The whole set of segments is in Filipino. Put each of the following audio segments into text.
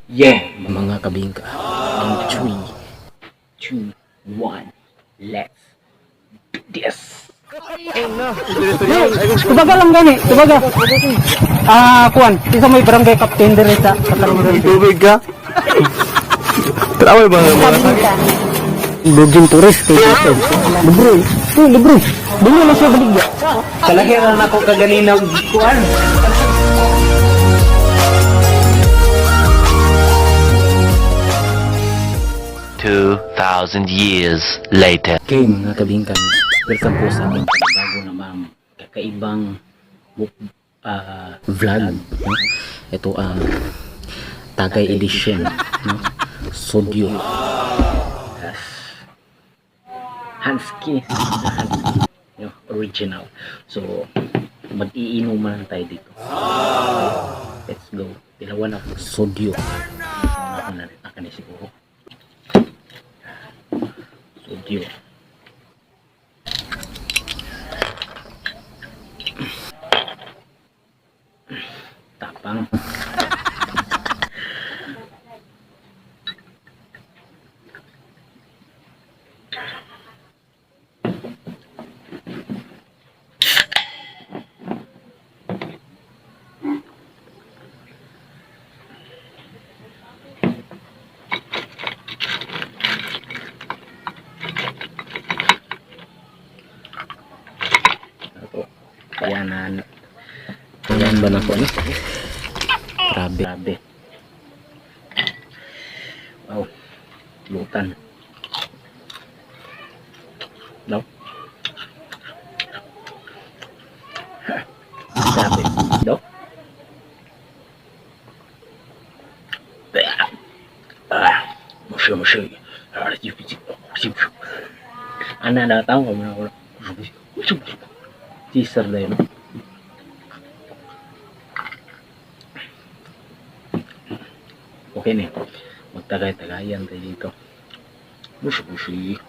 Yeah, mga kabingka. In 3, 2, 1, let's do this! Tubaga lang gani, tubaga. Kuan, isa mo barangay captain dire sa Katarungan. Tubig ka? Trawal ba mga Bugin turis kay Kapten. Libre. Libre. Dili na siya baligya. Kalahiran ako kaganinaw kuan. 2,000 years later. Okay mga kabingkan, welcome po sa aking bago namang kakaibang vlog. No? Ito ang Tagay Edition, no? Sodyo. Yes. Hansky. No, original. So, mag-iinuman tayo dito. Let's go. Tilawan ako. Sodyo. Ako na rin. Ako na siguro. Sodyo. Tapang. Ayan ba na po, no? Grabe. Wow. Lutan. No? Grabe. No? Musya. Ana datang kami na teaser na yun. Okay na. Magtagay-tagayan tayo dito. Mushi.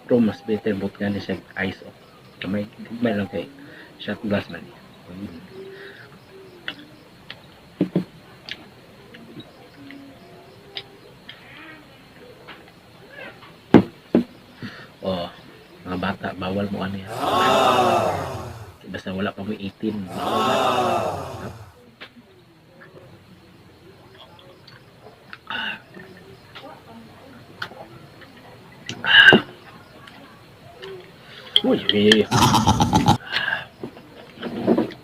Pero mas better both gani siya ice off. May lang kay shot glass man. Oh, mga bata, bawal mo ano yan. Basta wala pa mo 18. Bawal. Uy,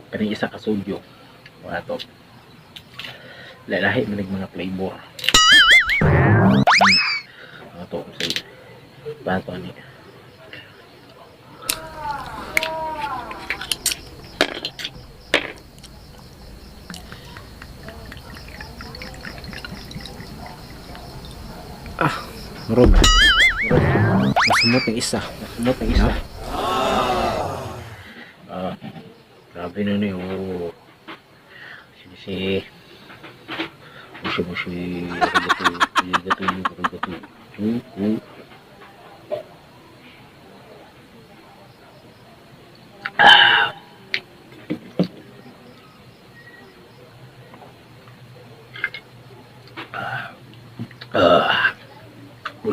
kaning isa ka sodyo. Wala to. Lalahi manig mga flavor. Ano to? Bato ni. Rob. Masumot ng isa. Grabe na niyo. Sisi. Mushi. Arigato.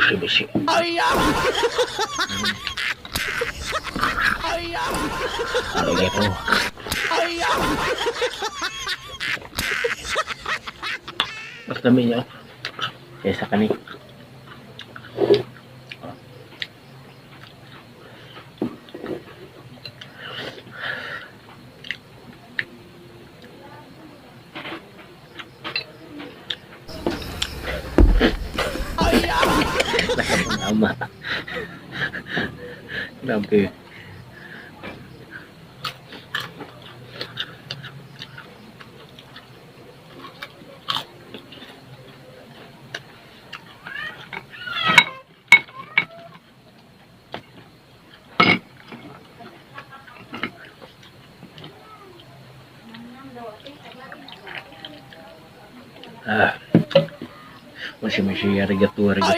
Mushi. Arigato. Mas dami niya. Kesa kani. Nakapangama. Grabe. Ah. Masih arigato, arigato.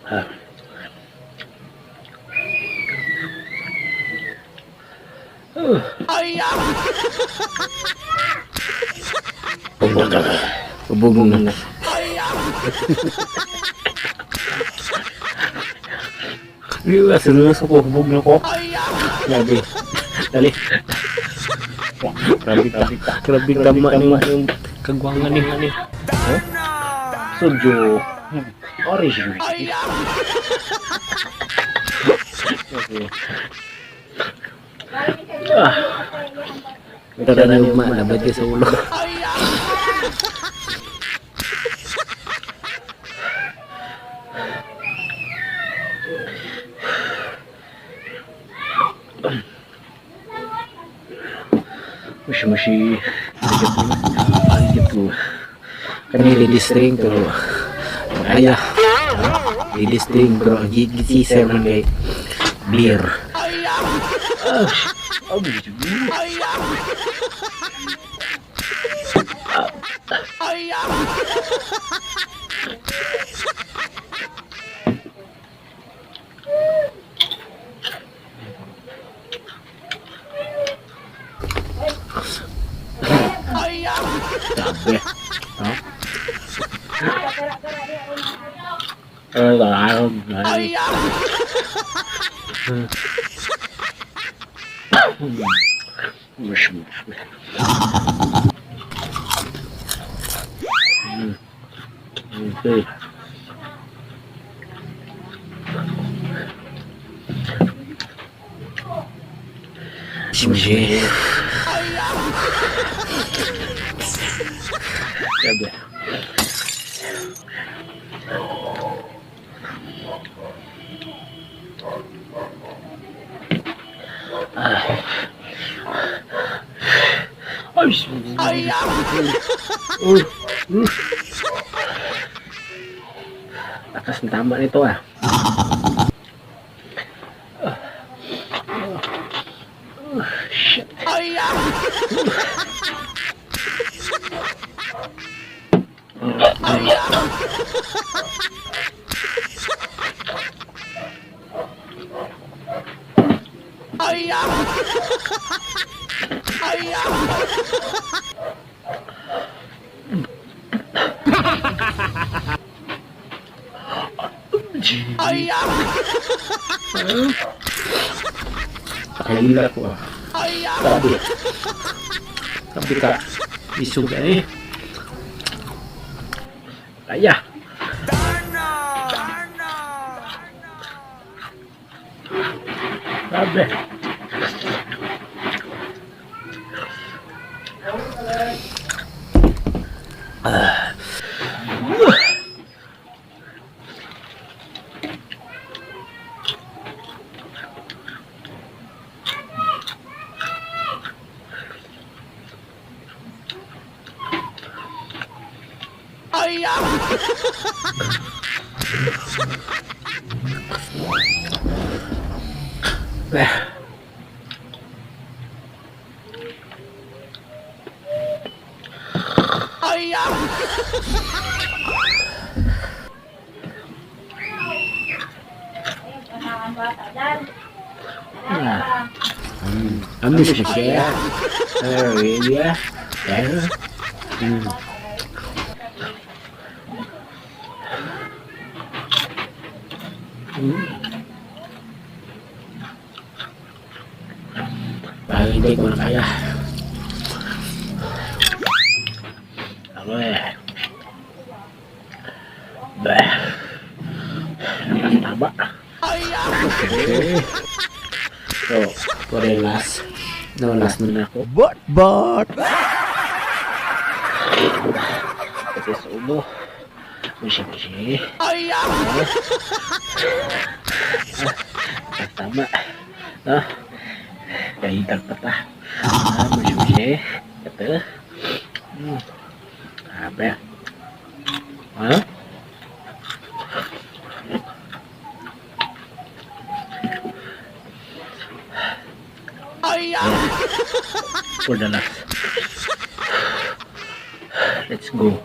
Ah. Ubog na. Seryoso ko, hubog na ko. Grabe. Dali. Grabe tama yung kagwangan ni. Sojo. Orange juice. Okay. Ito na yung malabad ka sa ulo. Mushi. Arigato. Kani ladies string pero kaya ladies string pero ang gigitsisa man kay beer. Sabi. Okay. Simje. Sabi. Lakas ng tama nito ah. Shit. Kaila ko ah. Sabi ka. Isuga eh. Kaya. Sabi. Amis mo siya. Really ah. Yeah. Hindi ko na kaya. Awe. Bah. Tama. Okay. So, For the last. No, last last na. na ako. But. Ito sa ulo. Mushi-mushi. Tama. Kahitag pa ta. Mushi-mushi. Ito. Apa ya? For the last. Let's go.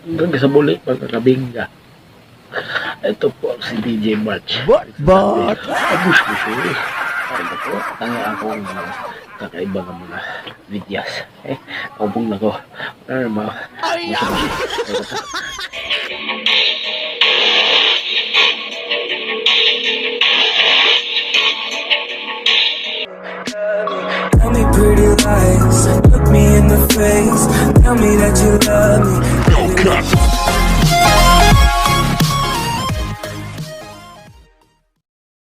Hanggang sa muli mga kabingga. Ito po si DJ March. But. Abush-bush eh. Ano po? Tanga akong kakaiba ng mga videos. Kaupong na ko. Ano mga Tell me pretty lies, look me in the face, tell me that you love me.